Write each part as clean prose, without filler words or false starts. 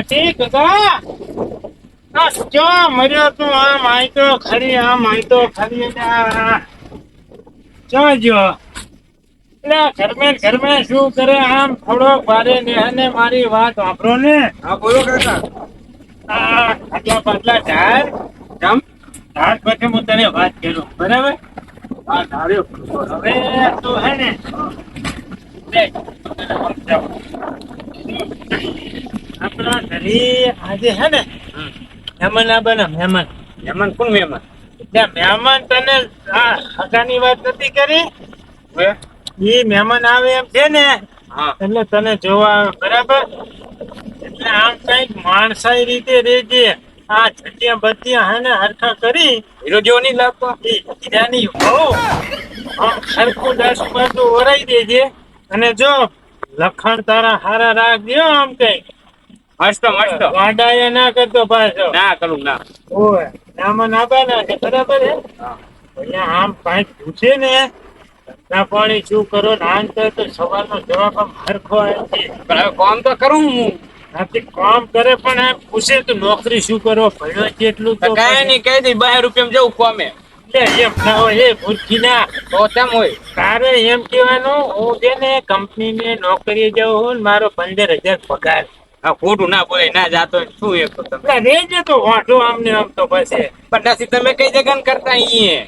ઠીક જો મર્યો તું આમ આઈ તો ખરી જો ઘર મેં શું કરે આમ થોડો બારે ને મારી વાત વાપરો ને. હા બોલો કાકા. આટલા પાટલા ઢાળ પછી હું તને વાત કરું બરાબર. હા ધાર્યો. હવે તું હે ને આપણા ઘરે આજે હે ને મહેમાન આવવાના મહેમાન કોણ મહેમાન? મહેમાન તને હગાની વાત નથી કરી એ મહેમાન આવે એમ છે ને. હા એટલે તને જોવા બરાબર. એટલે આમ કઈક માણસાઈ રીતે રેજે. આ છટિયા બત્તિયા હે ને હરખા કરી હીરો જેવો નહીં લાગતો. હીરાની હરખું 10 બાજુ ઓરાઈ દેજે. અને જો લખણ તારા હારા રાખજો. આમ કઈ મસ્ત વાડાયા ના કરતો પાછો. ના કરું ના. ઓય મહેમાન આવવાના છે બરાબર હે. એટલે આમ કઈક પૂછે ને ના પાણી શું કરો ને આમ તો સવાલનો જવાબ આમ હરખો આવે છે. પણ હવે કામ તો કરું હું. આથી કામ કરે પણ એમ પૂછે તો નોકરી શું કરો ભણ્યો જેટલું તો કઈ નહીં કહી દઈ 12 રૂપિયા જવું કોમે. એમ ના હોય એ મૂર્ખી ના તો તેમ હોય. તારે એમ કેવાનું હું છે ને કંપનીને નોકરીએ જાઉં હું ને મારો 15,000 પગાર. ખોટું ના બોલે ના જાતો શું એક તો તમે. રેજે તો વાંધો આમને આમ તો પછી. પણ નસી તમે કઈ જગ્યા કરતા અહીંયા.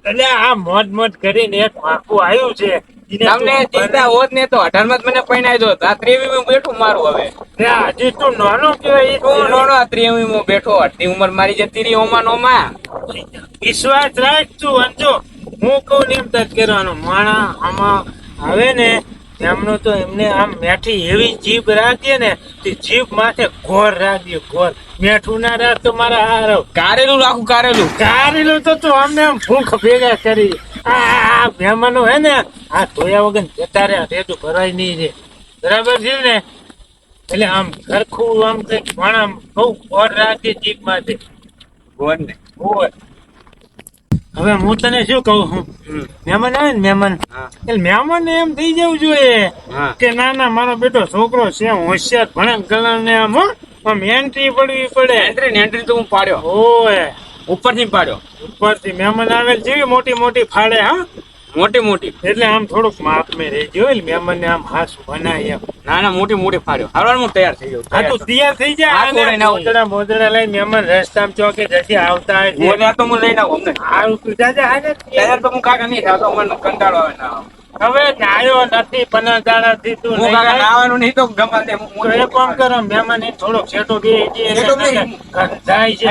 એટલે આ મોજ કરીને એક વાંકું આવ્યું છે. તમને ચિંતા હોત ને તો 18 માં જ મને પૈણાઈ દો. આ 23 માં બેઠું મારું હવે. હજી તું નાનો કેવાય તું નાનો 23 માં બેઠો. અડધી ઉંમર મારી જતી રહી ઓમાં. વિશ્વાસ રાખ તું અંજો. હું કહું ને એમ જ કરવાનું. માણા આમાં આવે ને એમનું તો એમને આમ મેઠી એવી જીભ રાખીએ ને તે જીભ માથે ઘોર રાખજે ઘોર. મેઠું ના રાખ તો મારા હારો કારેલું રાખું કારેલું તો તું અમને આમ ભૂખ ભેગા કરી. આ મહેમાનો હે ને આ ધોયા વગર જતા રહ્યા રેતું ભરાય નહીં રે બરાબર છે ને. એટલે આમ સરખું આમ કઈક માણા બહુ ઘોર રાખજે જીભ માથે ગોળ ને. હવે હું તને શું કહું છું મહેમાન આવે ને મહેમાન એટલે મહેમાન એમ થઈ જવું જોઈએ કે ના મારો બેટો છોકરો છે હોશિયાર ભણે ગણ ને આમ એન્ટ્રી પડવી પડે. એન્ટ્રી તો હું પાડ્યો. ઓય ઉપરથી પાડ્યો. ઉપરથી મહેમાન આવેલ છે મોટી ફાડે. મોટી એટલે આમ થોડુંક માપ મેં રહેજો એટલે મહેમાન ને આમ હાસ બનાય એમ. ના મોટી ફાડ્યો. હારવાર હું તૈયાર થઈ ગયો. હા તું તૈયાર થઈ જા. મોદરા લઈને મહેમાન રસ્તામાં ચોકે જશે આવતા મોદરા તો હું લઈને આવું અમને. હારું તું જાજે હાજે તૈયાર તો હું કાકા નહીં થતો. મને કંટાળો આવે ના. હવે નાયો નથી 15 દાડાથી તું હું કાકા નાવાનું નહીં તો ગમે તે હું એ કામ કરો મહેમાન એ થોડોક છેટો બે જાય છે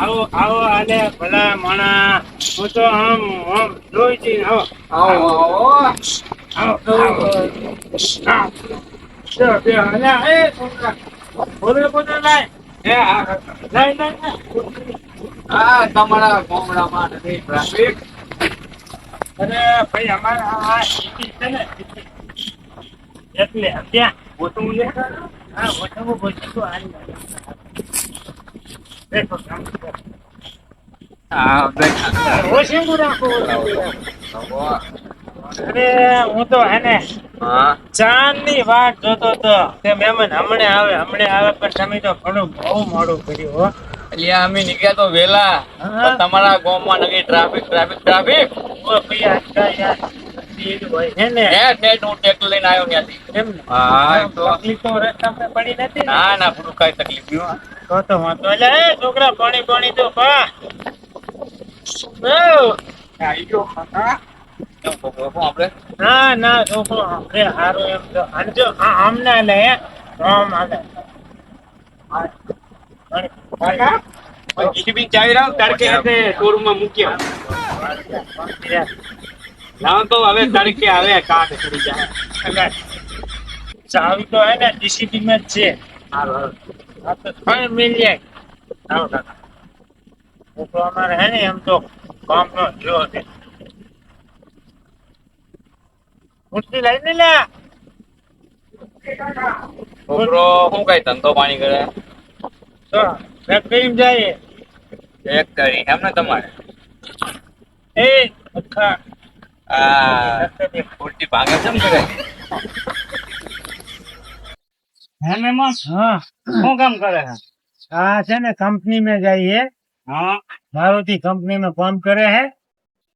આવો આલે ભલા માણા. હું તો આમ જોઈ છે. તમારા ગામડામાં નથી ટ્રાફિક. અરે ભાઈ અમારા છે ને એટલે ત્યાં ઓછું લે. ઓછું તો અરે હું તો હેને ચાંદ ની વાત જોતો તો તે મહેમાન હમણે આવે પણ તમે તો ઘણું બહુ મોડું કર્યું હો. એટલે અમે નીકળ્યા તો વેલા. તમારા ગામમાં નવી ટ્રાફિક. લઈને આવ્યો ત્યાંથી. પડી નથી ના પૂરું કઈ તકલીફ નહીં. તો વાંધો એટલે છોકરા પાણી તો પા આપડે ના છોકરો આપણે હારો એમ તો આમ ના લે આમ હાલે જીસીબી ચાવી રાવ તડકે હાથે શોરૂમમાં મૂક્યો લાવ તો હવે તડકે આવે કાટ કરી જાય ચાવી તો હે ને ડીસીબી માં જ છે. હા તો ફળ મિલ જાય. આવો કાકા. છોકરો અમારે હે ને એમ તો કામ નો જો છે. ખુરશી લઈ ને લે. છોકરો શું કઈ ધંધો પાણી કરે તો ફેક્ટરી જાય. એક કરી એમને તમારે એ અખા આ ખોટી ભાગે કેમ કરે હે મેમન હા શું કામ કરે છે? આ છે ને કંપની में जाइए. हाँ मारुति कंपनी में काम करे है.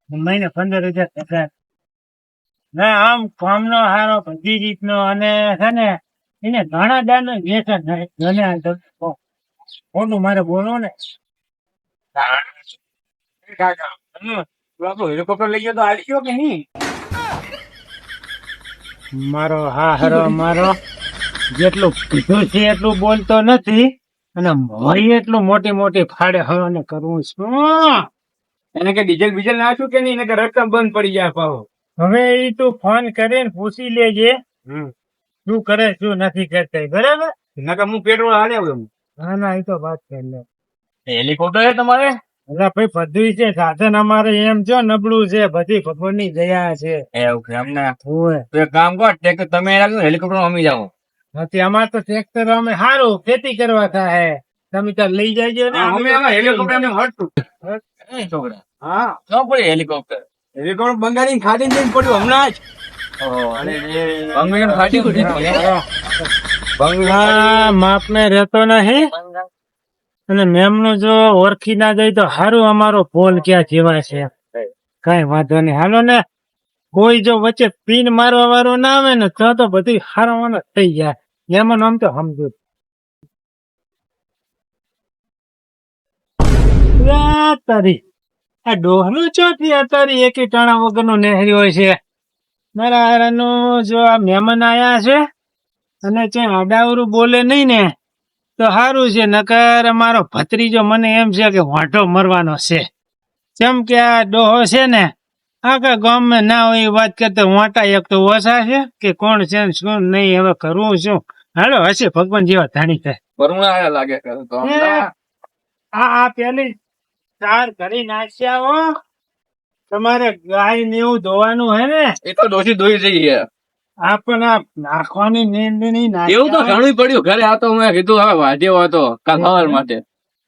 મહિને 15,000 પગાર. ના આમ કામનો હારો બધી રીતનો અને છે ને એને ઘણા દાન વેચા થાય ઘણા ખોટું મારે બોલો ને કાકા આપણો હેલિકોપ્ટર લઈ ગયો તો આલ્યો કે નહીં? મારો હા હરો મારો જેટલું કીધું છે એટલું બોલતો નથી અને હોય એટલું મોટી મોટી ફાડે હવાને કરવું છું. એને કે ડીઝલ બીજલ નાખ્યું કે નહીં એને કે રકમ બંધ પડી જાય પાછો હવે ઈ તું ફોન કરીને પૂછી લેજે શું કરે શું નથી કરતા બરાબર. નકર હું પેટ્રોલ હાલે આવું ના ના એ તો વાત કરી લે. હેલિકોપ્ટર છે તમારે એટલે ભાઈ બધું છે સાધન અમારે એમ છો નબળું છે બધી ભગવાનની દયા છે. એવું કે અમને હોય તો એક કામ કર ટ્રેક્ટર તમે રાખજો હેલિકોપ્ટર અમી જાઓ નથી અમારે તો ટ્રેક્ટર અમે સારું ખેતી કરવા થાય તમે ત્યાં લઈ જાયજો ને અમે એમાં હેલિકોપ્ટર ને હટતું છોકરા હા શું પડ્યું હેલિકોપ્ટર હેલિકોપ્ટર બંગાળી ખાધી જઈને પડ્યું હમણાં જ બંગાળી ખાધી બંગલા માપ ને રહેતો નહીં અને મેમનું જો ઓળખી ના જાય તો સારું અમારો પોલ ક્યાં જેવા છે કઈ વાંધો નહીં હાલો ને કોઈ જો વચ્ચે પીન મારવા વાળો ના આવે ને તો બધું હારવાનું થઈ જાય એમાં આમ તો સમજુ તારી આ ડોહલું ચોથી અત્યારે એકી ટાણા વગરનું નહેરી હોય છે. મારા હારાનું જો આ મહેમાન આયા છે અને ત્યાં અડાવરું બોલે નહીં ને તો સારું છે નકર મારો ભત્રીજો મને એમ છે કે વાંઢો મરવાનો છે. જેમ કે આ ડોહો છે ને આખા ગામમાં ના હોય એ વાત કરતા વાંટા એક તો ઓછા છે કે કોણ છે ને શું નહીં હવે કરવું શું. હાલો હશે ભગવાન જેવા ધાણી થાય. બરુણા લાગે તો આ પેલી ચાર કરી નાખ્યા હો. તમારે ગાય ને એવું ધોવાનું હે ને એ તો ડોસી ધોઈ જઈએ આ પણ આ નાખવાની નીંદણી એવું તો ઘણું પડ્યું ઘરે આ તો મેં કીધું હવે વાઢ્યો હતો કાલ સવાર માટે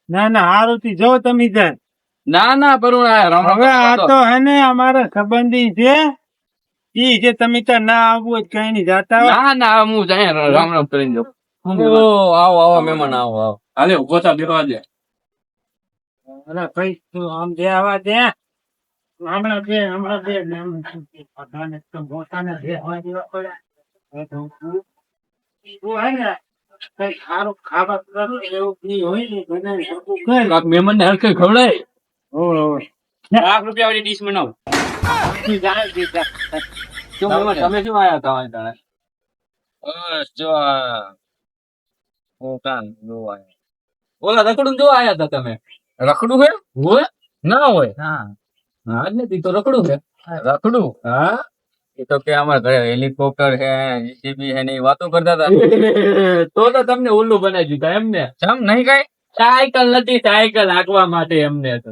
ના ના હારું થી જો તમે ત્યાં ના ના બરુણા હવે આ તો હે ને અમારા સંબંધી છે ઈ જે તમે ત્યાં ના આવવું હોય કઈ નહીં જાતા હોય. ના ના હું જાય રામ રામ કરીને જાઉં આવો આવો મહેમાન આવો આવો હાલે ઉભો થા બેસવા દે અરે ભાઈ તું આમ દે આવા દે હમણાં બે બધાને તો મોટાને બેસવા દેવા પડે. તું હે ને કઈ સારું ખાવા કરું એવું બી હોય ને બધાને ભેગું કર. મહેમાન ને હરખે ખવડાય હોય લાખ રૂપિયા વાળી ડીશ બનાવ તું જાણે દીધા શું મહેમાન તમે શું આયા હતા તાણે બસ જો હું કાન જોવા ઓલા રખડું જો આયા હતા તમે રખડું હે હોય ના હોય હા હા જ નથી તો રખડું છે રખડું હા એ તો કે અમારા ઘરે હેલિકોપ્ટર છે જીસીબી છે ને એ વાતો કરતા હતા તો તમને ઉલ્લુ બનાવી દીધા એમને જમ નહીં કઈ સાયકલ નથી સાયકલ હાંકવા માટે એમને તો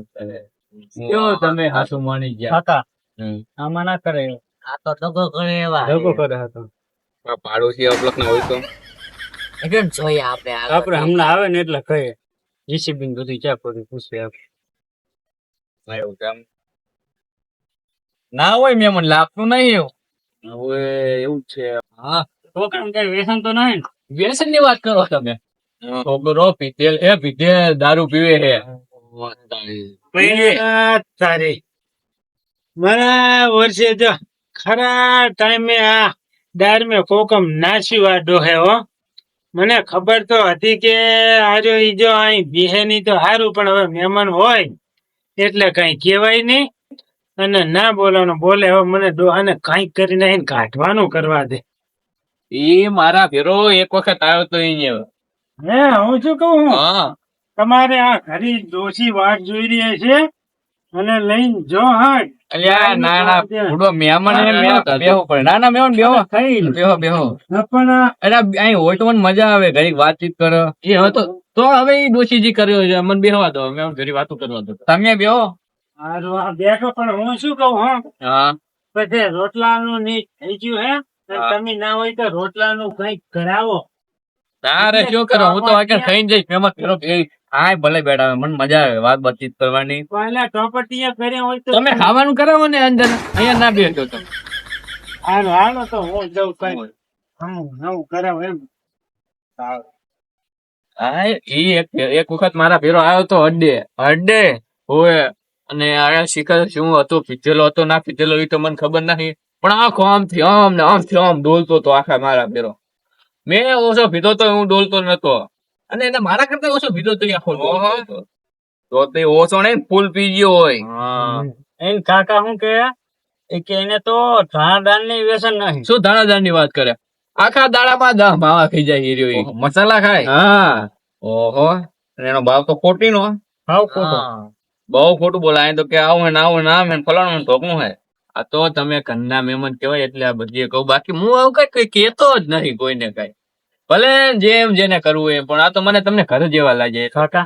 કેવો તમે હાસુ માની ગયા કાકા આમાં ના કરે આ તો દગો કરે એવા દગો કરે હતો પાડોશી અપલક ના હોય તો કેમ જોઈએ આપણે હમણાં આવે ને એટલે કહીએ જીસીબી બધું ચા કરી પૂછે એવું કેમ ના હોય મહેમાન લાગતું નહીં એવું હવે એવું છે હા છોકરાને કઈ વ્યસન તો નહીં વ્યસન ની વાત કરો તમે છોકરો પીતેલ એ પીતે દારૂ પીવે છે તારી મારા વર્ષે જો ખરા ટાઈમે આ દાર મેં કોકમ નાસ્યું આ ડોહે હો. મને ખબર તો હતી કે આજો ઈ જો અહીં બીહે ની તો સારું પણ હવે મહેમાન હોય એટલે કઈ કહેવાય નહીં અને ના બોલવાનું બોલે હવે મને ડોહાને કઈક કરી નાખીને કાઢવાનું કરવા દે. એ મારા ભેરો એક વખત આવ્યો તો અહીંયા હે હું શું કહું હા તમારે આ ઘરી ડોશી વાટ જોઈ રહી છે અને લઈને જો હાટ અલ્યા ના ના બુડો મહેમાન ને બેહો પડે ના ના મહેમાન બેહો બેહો બેહો પણ અરે અહીં હોય તો મને મજા આવે ઘડી વાતચીત કરો એ હવે તો હવે એ ડોશીજી કર્યો છે મને બેહવા દો મેં ઘડી વાતો કરવા દો તમે બેહો હારું, આ બેઠો પણ હું શું કહું હા પછી રોટલાનું ની થઈ ગયું હે અને હા. તમે ના હોય તો રોટલાનું કઈક કરાવો તારે શું કરો હું તો આગળ ખાઈને જઈશ મહેમાન કરો હા ભલે બેઠા મને મજા આવે વાત બાતચીત કરવાની પહેલા ચોપટીએ કર્યા હોય તો તમે ખાવાનું કરાવો ને અંદર અહીંયા ના બેસો તમે હાલો હાલો તો હું જઉં કઈ નવું કરાવ એમ હા ઈ એક વખત મારા ભેરો આવ્યો તો અડ્ડે હોય અને આ શિખર શું હતો પીધેલો હતો ના પીધેલો એ તો મને ખબર નથી પણ આખો આમથી આમ ડોલતો હતો આખા મારા ભેરો મેં ઓછો પીધો તો હું ડોલતો નતો અને એને મારા કરતા ઓછો પીધો તો એ આખો ડોલતો હતો. તો તે ઓછો ને ફૂલ પી ગયો હોય એમ કાકા શું કે એને તો ધાણાદાળ ની વ્યસન નહીં શું દાણાદાર ની વાત કરે આખા દાડામાં 10 માવા ખાઈ જાય હીરો ઈ. મસાલા ખાય હા ઓહો અને એનો ભાવ તો ખોટી નો હાવ ખોટો બહુ ખોટું બોલાય તો કે આવું નામ એને ફલાણું ઢોકનું હે આ તો તમે ઘરના મહેમાન કહેવાય એટલે આ બધી કહું બાકી હું આવું કઈ કેતો જ નહીં કોઈને કઈ ભલે જેમ જેને કરવું એમ પણ આ તો મને તમને ઘર જેવા લાગે કાકા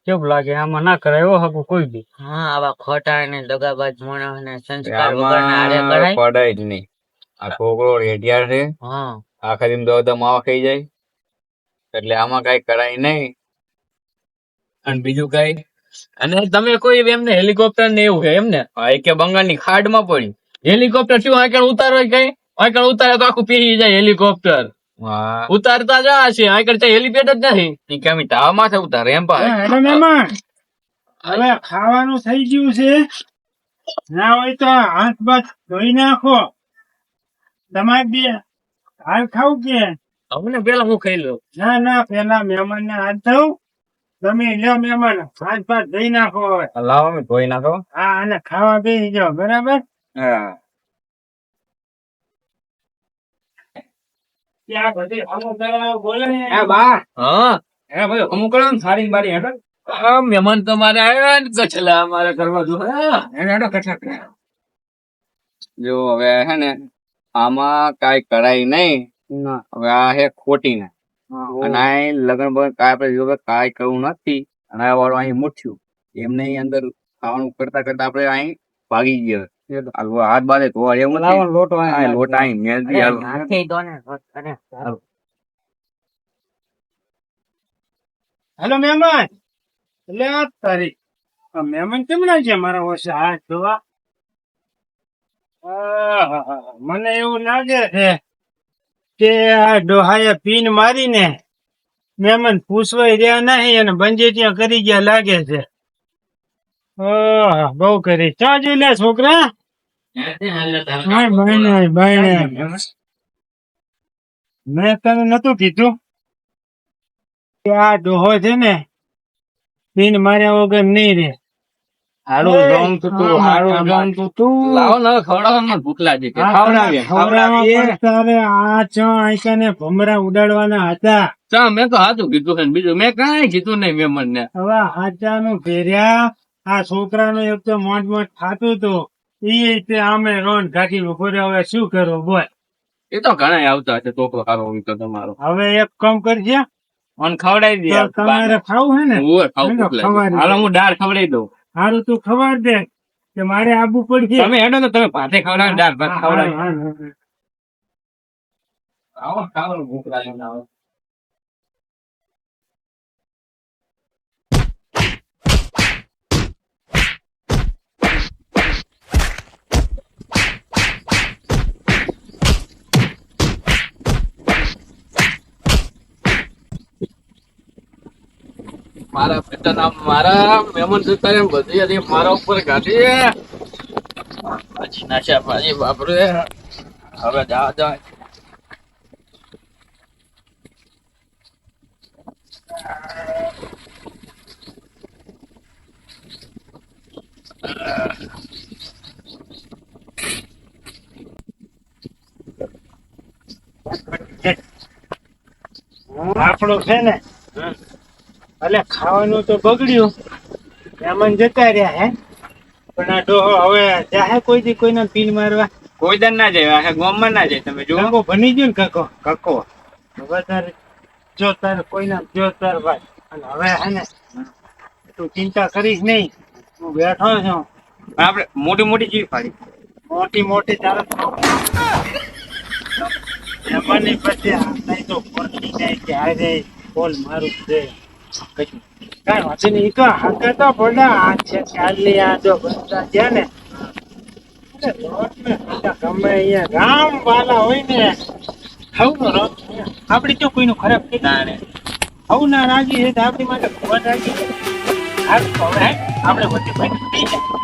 કેવું લાગે આમાં ના કરાય એવો હકુ કોઈ બી હા આવા ખોટા અને દગાબાજ માણસ ને સંસ્કાર વગરના હારે કરાય પડાય જ નહીં આ છોકરો રેડિયાર છે હા આખા દિન દો માવા ખાઈ જાય એટલે આમાં કઈ કરાય નહીં અને બીજું કઈ અને તમે કોઈ એમને હેલિકોપ્ટર ને એવું છે એમને કે બંગાળની ખાડમાં પડી હેલિકોપ્ટર શું આગળ ઉતારો કઈ આગળ ઉતારે તો આખું પીરી જાય હેલિકોપ્ટર ઉતારતા જા છે આગળ તો હેલિપેડ જ નથી કેમ તાવા માથે ઉતારે એમ એટલે મહેમાન હવે ખાવાનું થઈ ગયું છે ના હોય તો હાથ બાથ ધોઈ નાખો તમારે બે હાલ ખાવું કે અમને પેલા હું ખાઈ લઉં ના ના પેલા મહેમાન ને હાથ ધોવ તમે લ્યો મહેમાન હાથ બાથ ધોઈ નાખો હવે લાવો અમે ધોઈ નાખો હા અને ખાવા બેસી જાઓ બરાબર હા ત્યાં બધી અમુક દવાઓ બોલે ને હા હે ભાઈ અમુક સારી બારી હેઠળ હા મહેમાન તમારે આવ્યા ને કચલા મારે કરવા દો જો હવે હે ને આમાં કાઈ કરાય નહીં હવે આ હે ખોટી ને અને આ લગ્ન બગન કાંઈ આપણે જો કાંઈ કરવું નથી અને આ વાળું અહીં મૂઠ્યું એમને અહીં અંદર ખાવાનું કરતા કરતા આપણે અહીં ભાગી ગયા હાથ બાંધે તો એવું નથી લોટો આ લોટ અહીં મેલથી હાલો. નાખી દો ને અરે હેલો મહેમાન એટલે આ તારી આ મહેમાન કેમ ના છે મારા ઓછા હાથ ધોવા આહાહા, મને એવું લાગે છે કે આ ડોહાએ પીન મારીને મહેમાન પૂછવાય રહ્યા નહીં અને બંજેટિયા કરી ગયા લાગે છે આહા, બહુ કરી ચા જોઈ લે છોકરા ભાઈ મેં તને નતું કીધું કે આ ડોહો છે ને પીન માર્યા વગર નહીં રે હારું જમતું તું. લાવો ને ખવડાવવામાં ભૂખ લાગી કે ખવડાવીએ. તારે આ ચા આઈકાને ભમરા ઉડાડવાના હતા ચા મેં તો હાચું કીધું છે ને બીજું મેં કાંઈ કીધું નહીં મહેમાન ને હવે હાચાનું ફેર્યા આ છોકરાનું એક તો મોજ મોજ થાતું હતું તે આમે રોન કાઢી ઉભો રહ્યો. હવે શું કરો બોલ એ તો ઘણા આવતા હશે છોકરો સારો હોય તો તમારો હવે એક કામ કરજે મને ખવડાવી તો તમારે ખાવું હે ને ઓય ખાવું ભૂખ લાગી. ખવાડી હાલો દે. હું દાળ ખવડાવી દઉં હારું તું ખબર દે કે મારે આવવું પડશે તમે હેડો તો તમે ભાતે ખવડાવો દાળ ભાત ખવડાવી હા. આવો ખાવાનું ભૂખ લાગી ને આવો. મારા પિતા મારા મહેમાન સત્તારે બધી હતી મારા ઉપર કાઢી પછી નાશા ભાજી બાપરે હવે જા આપણું છે ને એટલે ખાવાનું તો બગડ્યું એમાં જતા રહ્યા હે પણ આ ડોહો હવે જાહે કોઈ દી કોઈના પીન મારવા કોઈ દર ના જાય આખા ગામમાં ના જાય તમે જુઓ કાકો બની ગયો ને કાકો વધારે જો તારે કોઈના જો તાર ભાઈ અને હવે હે ને તું ચિંતા કરીશ નહીં હું બેઠો છું આપણે મોટી મોટી ચીજ પાડી મોટી તારે એમાંની પછી આ નહીં તો પડતી જાય કે હારે બોલ મારું છે કશું કાંઈ વાંધો નહીં ઈ તો હાકે તો બોલા આ છે ચાલી આ જો બનતા ગયા ને એટલે રોજ ને બધા ગમે અહીંયા રામ વાલા હોય ને હવનો રોજ આપડી તો કોઈનું ખરાબ કીધું ના ને હવ ના રાજી છે તો આપણી માટે ભગવાન રાજી છે હાલ તો હવે આપણે બધી ભાઈ